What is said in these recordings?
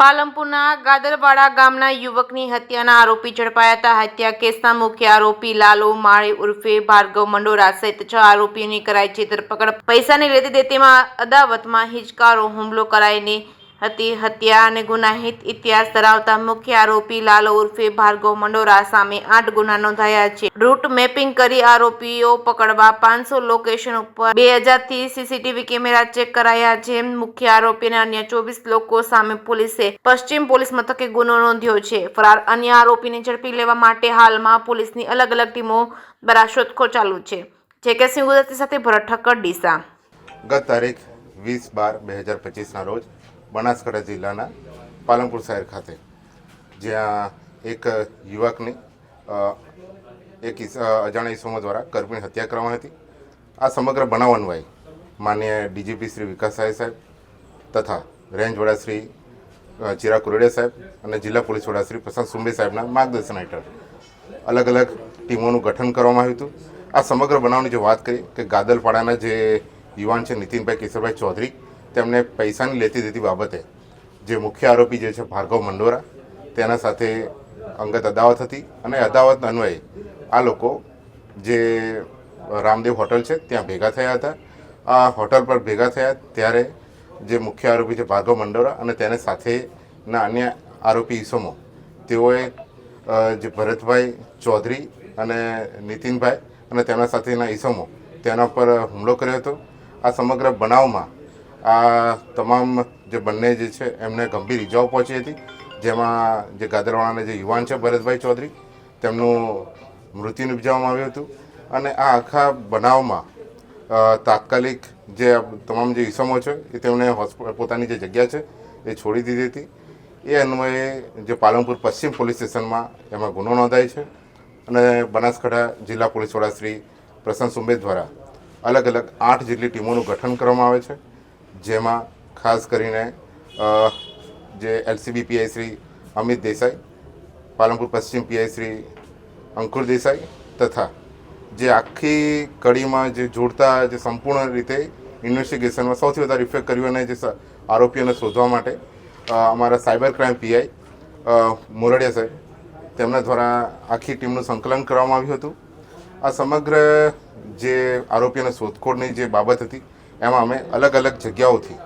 પાલનપુરના ગાદરવાડા ગામના યુવકની હત્યાના આરોપી ઝડપાયા હતા। હત્યા કેસના મુખ્ય આરોપી લાલો માળી ઉર્ફે ભાર્ગવ મંડોરા સહિત 6 આરોપીઓની કરાઈ છે ધરપકડ। પૈસાની લેતી દેતીમાં અદાવતમાં હિંચકારો હુમલો કરાઈને હતી। હત્યા અને ગુનાહિત ઇતિહાસ ધરાવતા મુખ્ય આરોપી લાલો ઉર્ફે ભાર્ગવ મંડોરા સામે 8 ગુના નોંધાયા છે। રૂટ મેપિંગ કરી આરોપીઓ પકડવા 500 લોકેશન ઉપર 2000થી સીસીટીવી કેમેરા ચેક કરાયા છે। મુખ્ય આરોપી અને અન્ય 24 લોકો સામે પોલીસે પશ્ચિમ પોલીસ મથકે ગુનો નોંધ્યો છે। ફરાર અન્ય આરોપીને ઝડપી લેવા માટે હાલમાં પોલીસની અલગ અલગ ટીમો દ્વારા શોધખોળ ચાલુ છે। જેકે સિંહ ગુજરાતી સાથે ભરત ઠક્કર ડીસા। ગત તારીખ 20/12/2025ના રોજ બનાસકાંઠા જિલ્લાના પાલનપુર શહેર ખાતે જ્યાં એક યુવકની અજાણ્યા ઇસમો દ્વારા કરપીણ હત્યા કરવામાં હતી। આ સમગ્ર બનાવ અન્વયે માનનીય ડીજીપી શ્રી વિકાસ સાહેબ તથા રેન્જ વડા શ્રી ચિરાગ કુરડિયા સાહેબ અને જિલ્લા પોલીસ વડા શ્રી પ્રશાંત સુંબે સાહેબના માર્ગદર્શન હેઠળ અલગ અલગ ટીમોનું ગઠન કરવામાં આવ્યું હતું। આ સમગ્ર બનાવની જો વાત કરીએ કે ગાદલપાડાના જે યુવાન છે નીતિનભાઈ કેશરભાઈ ચૌધરી, તેમને પૈસાની લેતી દેતી બાબતે જે મુખ્ય આરોપી જે છે ભાર્ગવ મંડોરા, તેના સાથે અંગત અદાવત હતી અને અદાવત અન્વયે આ લોકો જે રામદેવ હોટલ છે ત્યાં ભેગા થયા હતા। આ હોટલ પર ભેગા થયા ત્યારે જે મુખ્ય આરોપી છે ભાર્ગવ મંડોરા અને તેને સાથેના અન્ય આરોપી ઈસમો તેઓએ જે ભરતભાઈ ચૌધરી અને નીતિનભાઈ અને તેમના સાથેના ઈસમો તેના પર હુમલો કર્યો હતો। આ સમગ્ર બનાવમાં આ તમામ જે બંને જે છે એમને ગંભીર ઇજાઓ પહોંચી હતી, જેમાં જે ગાદરવાડાના જે યુવાન છે ભરતભાઈ ચૌધરી, તેમનું મૃત્યુ નિપજાવવામાં આવ્યું હતું અને આ આખા બનાવમાં તાત્કાલિક જે તમામ જે ઈસમો છે એ તેમણે પોતાની જે જગ્યા છે એ છોડી દીધી હતી। એ અન્વયે જે પાલનપુર પશ્ચિમ પોલીસ સ્ટેશનમાં એમાં ગુનો નોંધાય છે અને બનાસકાંઠા જિલ્લા પોલીસ વડા શ્રી પ્રશાંત સુંબે દ્વારા અલગ અલગ 8 જેટલી ટીમોનું ગઠન કરવામાં આવે છે, જેમાં ખાસ કરીને જે એલસીબી પીઆઈ શ્રી અમિત દેસાઈ, પાલનપુર પશ્ચિમ પીઆઈ શ્રી અંકુર દેસાઈ તથા જે આખી કડીમાં જે જોડતા જે સંપૂર્ણ રીતે ઇન્વેસ્ટિગેશનમાં સૌથી વધારે ઇફેક્ટ કર્યું અને જે આરોપીઓને શોધવા માટે અમારા સાયબર ક્રાઇમ પીઆઈ મોરડિયા સાહેબ, તેમના દ્વારા આખી ટીમનું સંકલન કરવામાં આવ્યું હતું। આ સમગ્ર જે આરોપીઓને શોધખોળની જે બાબત હતી એમાં અમે અલગ અલગ જગ્યાઓથી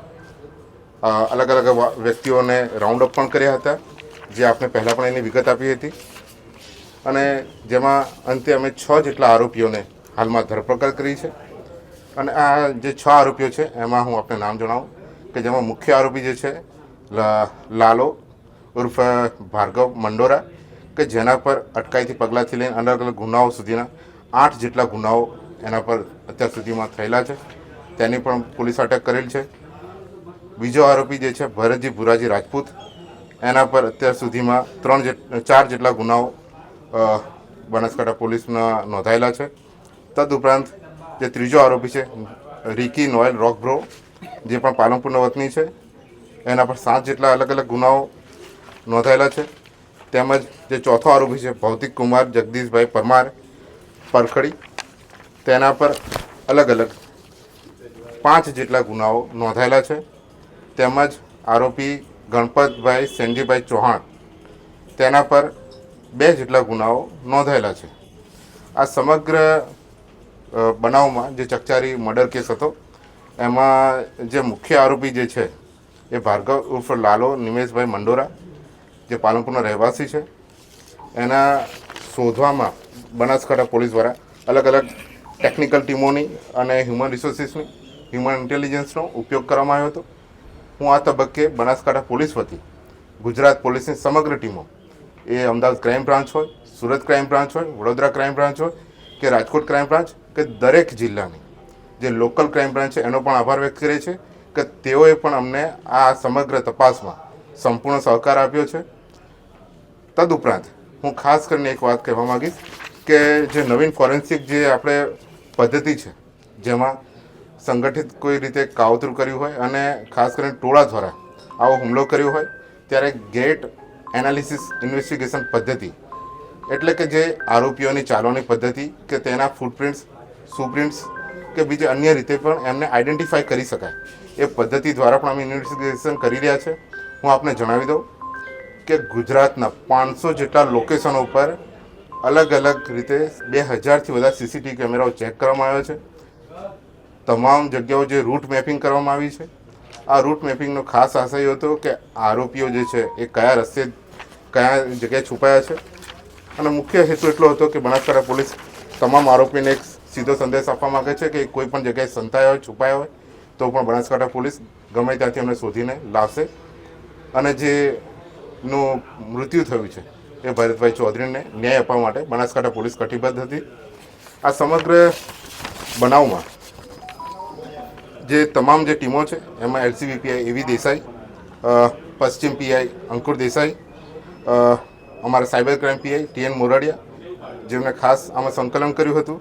અલગ અલગ વ્યક્તિઓને રાઉન્ડ અપ પણ કર્યા હતા, જે આપણે પહેલાં પણ એની વિગત આપી હતી અને જેમાં અંતે અમે 6 જેટલા આરોપીઓને હાલમાં ધરપકડ કરી છે। અને આ જે 6 આરોપીઓ છે એમાં હું આપને નામ જણાવું કે જેમાં મુખ્ય આરોપી જે છે લાલો ઉર્ફ ભાર્ગવ મંડોરા, કે જેના પર અટકાયતી પગલાંથી લઈને અલગ અલગ ગુનાઓ સુધીના 8 જેટલા ગુનાઓ એના પર અત્યાર સુધીમાં થયેલા છે, તેની પણ પોલીસ અટક કરેલ છે। બીજો આરોપી જે છે ભરતજી ભુરાજી રાજપૂત, એના પર અત્યાર સુધીમાં 4 જેટલા ગુનાઓ બનાસકાંઠા પોલીસના નોંધાયેલા છે। તદુપરાંત જે ત્રીજો આરોપી છે રિકી નોયલ રોકબ્રો, જે પણ પાલનપુરના વતની છે, એના પર 7 જેટલા અલગ અલગ ગુનાઓ નોંધાયેલા છે। તેમજ જે ચોથો આરોપી છે ભૌતિક કુમાર જગદીશભાઈ પરમાર પરખડી, તેના પર અલગ અલગ 5 જેટલા ગુનાઓ નોંધાયેલા છે। તેમજ આરોપી ગણપતભાઈ સેનજીભાઈ ચૌહાણ, તેના પર 2 જેટલા ગુનાઓ નોંધાયેલા છે। આ સમગ્ર બનાવમાં જે ચકચારી મર્ડર કેસ હતો એમાં જે મુખ્ય આરોપી જે છે એ ભાર્ગવ ઉર્ફ લાલો નિમેશભાઈ મંડોરા, જે પાલનપુરના રહેવાસી છે, એના શોધવામાં બનાસકાંઠા પોલીસ દ્વારા અલગ અલગ ટેકનિકલ ટીમોની અને હ્યુમન રિસોર્સિસની, હ્યુમન ઇન્ટેલિજન્સનો ઉપયોગ કરવામાં આવ્યો હતો। હું આ તબક્કે બનાસકાંઠા પોલીસ વતી ગુજરાત પોલીસની સમગ્ર ટીમો, એ અમદાવાદ ક્રાઇમ બ્રાન્ચ હોય, સુરત ક્રાઇમ બ્રાન્ચ હોય, વડોદરા ક્રાઇમ બ્રાન્ચ હોય કે રાજકોટ ક્રાઇમ બ્રાન્ચ કે દરેક જિલ્લાની જે લોકલ ક્રાઇમ બ્રાન્ચ છે એનો પણ આભાર વ્યક્ત કરે છે કે તેઓએ પણ અમને આ સમગ્ર તપાસમાં સંપૂર્ણ સહકાર આપ્યો છે। તદુપરાંત હું ખાસ કરીને એક વાત કહેવા માગીશ કે જે નવીન ફોરેન્સિક જે આપણે પદ્ધતિ છે, જેમાં સંગઠિત કોઈ રીતે કાવતરું કર્યું હોય અને ખાસ કરીને ટોળા દ્વારા આવો હુમલો કર્યો હોય, ત્યારે ગેટ એનાલિસિસ ઇન્વેસ્ટિગેશન પદ્ધતિ, એટલે કે જે આરોપીઓની ચાલવાની પદ્ધતિ કે તેના ફૂટપ્રિન્ટ્સ, સુપ્રિન્ટ્સ કે બીજી અન્ય રીતે પણ એમને આઈડેન્ટિફાઈ કરી શકાય, એ પદ્ધતિ દ્વારા પણ અમે ઇન્વેસ્ટિગેશન કરી રહ્યા છે। હું આપને જણાવી દઉં કે ગુજરાતના 500 જેટલા લોકેશનો ઉપર અલગ અલગ રીતે 2000થી વધારે સીસીટીવી કેમેરાઓ ચેક કરવામાં આવ્યા છે. તમામ જગ્યાઓ જે રૂટ મેપિંગ કરવામાં આવી છે. આ રૂટ મેપિંગનો ખાસ આશય હતો કે આરોપીઓ જે છે એ કયા રસ્તે કયા જગ્યાએ છુપાયા છે, અને મુખ્ય હેતુ એટલો હતો કે બનાસકાંઠા પોલીસ તમામ આરોપીને એક સીધો સંદેશ આપવા માગે છે કે કોઈ પણ જગ્યાએ સંતાયા હોય, છુપાયા હોય તો પણ બનાસકાંઠા પોલીસ ગમે ત્યાંથી અમને શોધીને લાવશે. અને જેનું મૃત્યુ થયું છે એ ભરતભાઈ ચૌધરીને ન્યાય આપવા માટે બનાસકાંઠા પોલીસ કટિબદ્ધ હતી. આ સમગ્ર બનાવમાં જે તમામ જે ટીમો છે એમાં એલસીબી પીઆઈ એવી દેસાઈ, પશ્ચિમ પીઆઈ અંકુર દેસાઈ, અમારા સાયબર ક્રાઇમ પીઆઈ TN મોરડિયા, જેમણે ખાસ આમાં સંકલન કર્યું હતું,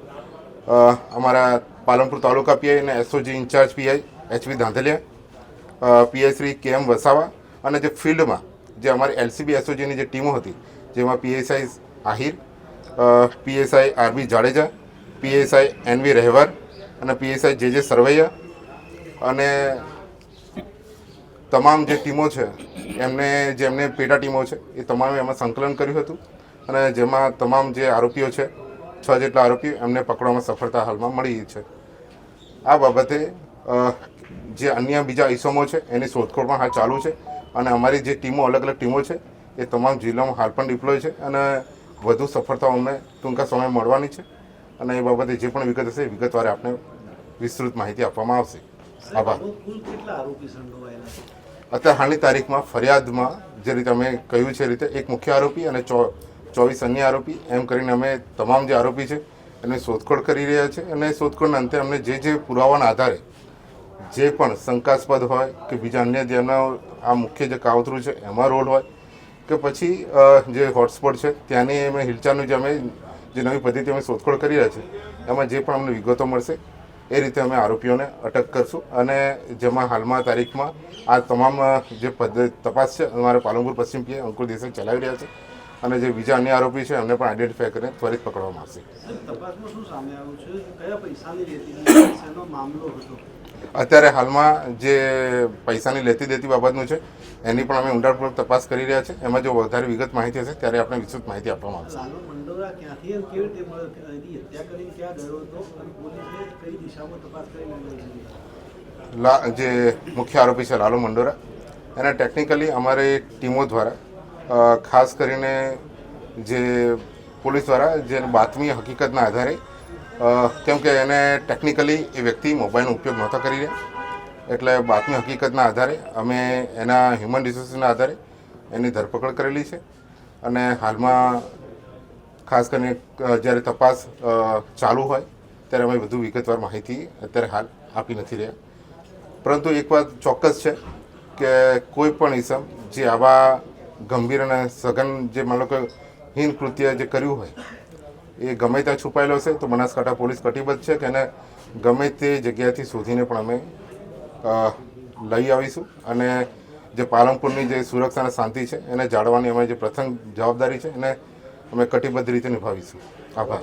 અમારા પાલનપુર તાલુકા પીઆઈ અને SOG in charge PI HV Dhandhaliya, PI Shri KM Vasava, અને જે ફિલ્ડમાં જે અમારી એલસીબી એસઓજીની જે ટીમો હતી જેમાં PSI Ahir, PSI RB Jadeja, PSI NV Rahevar અને PSI JJ સરવૈયા, અને તમામ જે ટીમો છે જેમને પેટા ટીમો છે એ તમામે એમાં સંકલન કર્યું હતું. અને જેમાં તમામ જે આરોપીઓ છે 6 જેટલા આરોપીઓ એમને પકડવામાં સફળતા હાલમાં મળી છે. આ બાબતે જે અન્ય બીજા ઇસમો છે એની શોધખોળ પણ હાલ ચાલુ છે, અને અમારી જે ટીમો અલગ અલગ ટીમો છે એ તમામ જિલ્લામાં હાલ પણ ડિપ્લોય છે, અને વધુ સફળતાઓ અમને ટૂંકા સમયમાં મળવાની છે. અને એ બાબતે જે પણ વિગત હશે વિગતવારે આપને વિસ્તૃત માહિતી આપવામાં આવશે. આભાર. અત્યારે હાલની તારીખમાં ફરિયાદમાં જે રીતે અમે કહ્યું છે એ રીતે એક મુખ્ય આરોપી અને 24 અન્ય આરોપી એમ કરીને અમે તમામ જે આરોપી છે એની શોધખોળ કરી રહ્યા છે. અને શોધખોળના અંતે અમને જે પુરાવાના આધારે જે પણ શંકાસ્પદ હોય કે બીજા અન્ય જેમના આ મુખ્ય જે કાવતરું છે એમાં રોલ હોય કે પછી જે હોટસ્પોટ છે ત્યાંની અમે હિલચાલનું જે નવી પદ્ધતિ અમે શોધખોળ કરી રહ્યા છીએ એમાં જે પણ અમને વિગતો મળશે એ રીતે અમે આરોપીઓને અટક કરશું. અને જેમાં હાલમાં તારીખમાં આ તમામ જે તપાસ છે અમારે પાલનપુર પશ્ચિમ પીઆઈ અંકુર દેસાઈ ચલાવી રહ્યા છે, અને જે બીજા અન્ય આરોપી છે એમને પણ આઈડેન્ટિફાય કરીને ત્વરિત પકડવામાં આવશે. અત્યારે હાલમાં જે પૈસાની લેતી દેતી બાબતનું છે એની પણ અમે ઊંડાણપૂર્વક તપાસ કરી રહ્યા છે. એમાં જો વધારે વિગત માહિતી હશે ત્યારે આપણે વિસ્તૃત માહિતી આપવામાં આવશે. જે મુખ્ય આરોપી છે લાલુ મંડોરા, એને ટેકનિકલી અમારી ટીમો દ્વારા ખાસ કરીને જે પોલીસ દ્વારા જે બાતમી હકીકતના આધારે, કેમ કે એને ટેકનિકલી એ વ્યક્તિ મોબાઈલનો ઉપયોગ નહોતા કરી રહ્યા, એટલે બાતમી હકીકતના આધારે અમે એના હ્યુમન રિસોર્સિસના આધારે એની ધરપકડ કરેલી છે. અને હાલમાં ખાસ કરીને જ્યારે તપાસ ચાલુ હોય ત્યારે અમે વધુ વિગતવાર માહિતી અત્યારે હાલ આપી નથી રહ્યા. પરંતુ એક વાત ચોક્કસ છે કે કોઈ પણ ઇસમ જે આવા ગંભીર અને સઘન જે માનો કે હીન કૃત્ય જે કર્યું હોય એ ગમે ત્યાં છુપાયેલો હશે તો બનાસકાંઠા પોલીસ કટિબદ્ધ છે કે એને ગમે તે જગ્યાએથી શોધીને પણ અમે લઈ આવીશું. અને જે પાલનપુરની જે સુરક્ષા અને શાંતિ છે એને જાળવવાની અમારી જે પ્રથમ જવાબદારી છે એને અમે કટિબદ્ધ રીતે નિભાવીશું. આભાર.